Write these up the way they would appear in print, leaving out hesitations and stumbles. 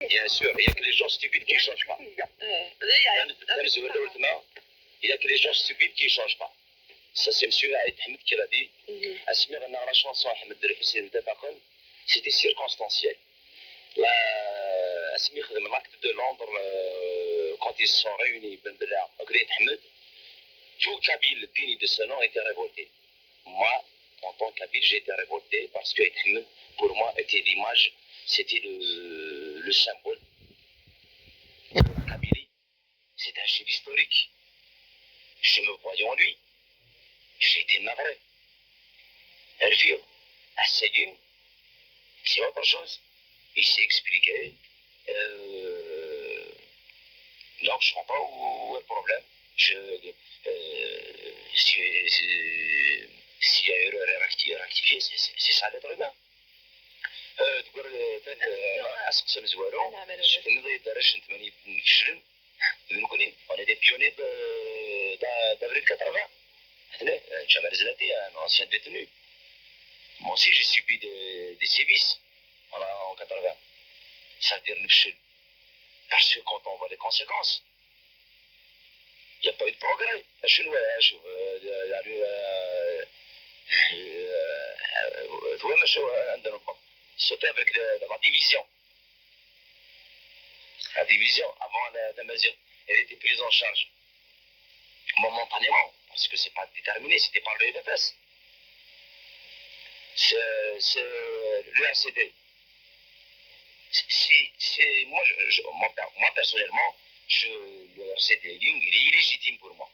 Bien sûr, il n'y a que les gens stupides qui ne changent pas. Il n'y a que les gens stupides qui ne changent pas. Ça, c'est M. Aïd Hamid qui l'a dit. La chanson Ahmed Hussein Dabakon, c'était circonstanciel. L'acte de Londres, quand ils se sont réunis, Ben Bella, Agrid Hamid, tout Kabyle digne de ce nom était révolté. Moi, en tant que Kabyle, j'ai été révolté parce que Hamid, pour moi, était l'image, c'était le symbole. Kabylie, c'est un chef historique. Je me voyais en lui. J'ai été navré. Elvire, Asselim, c'est autre chose. Il s'est expliqué. Donc, je ne comprends pas où est le problème. S'il y a erreur à rectifier, c'est ça l'être humain. تقول أسقسم زوالو نضي درش نتمني نفشل نكوني on est des pionniers d'avril 80 هنا Jamal Zlati un ancien détenu. Moi aussi j'ai subi des sévices en 80. Ça veut dire nefshel parce que quand on voit les conséquences il n'y a pas eu de progrès. شنو شوف وين مشاو عندنا الضبط. Sauter avec la division. La division, avant la mesure, elle était prise en charge momentanément, parce que c'est pas déterminé, c'était par le FFS. C'est le RCD. Moi personnellement, le RCD, il est illégitime pour moi.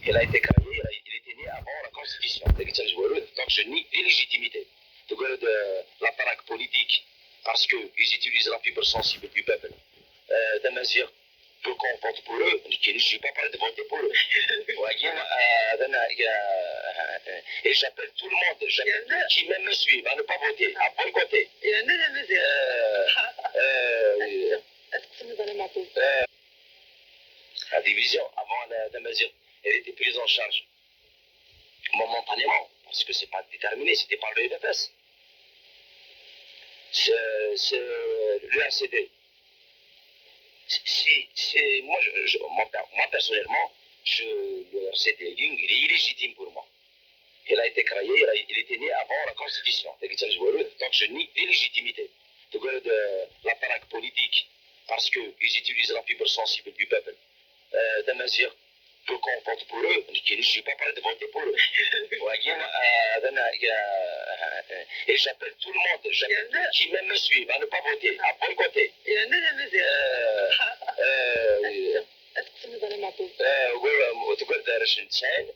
Il a été créé, il était né avant la Constitution. Donc je nie l'illégitimité de la traque politique parce qu'ils utilisent la fibre sensible du peuple. Des mesures pour qu'on vote pour eux, je ne suis pas prêt de voter pour eux. Et j'appelle tout le monde, qui même me suit, à ne pas voter, à boycotter. La division, avant la mesure, elle était prise en charge momentanément, parce que c'est pas déterminé, c'était par le FFS. C'est le RCD. Moi personnellement, le RCD, il est illégitime pour moi. Il a été créé, il était né avant la Constitution. Donc je nie l'illégitimité de la traque politique parce qu'ils utilisent la fibre sensible du peuple. Des mesures pour qu'on vote pour eux, je ne suis pas prêt de voter pour eux. Et j'appelle tout le monde, qui même me suit, à ne pas voter, à boycotter. تقول دارش إنسان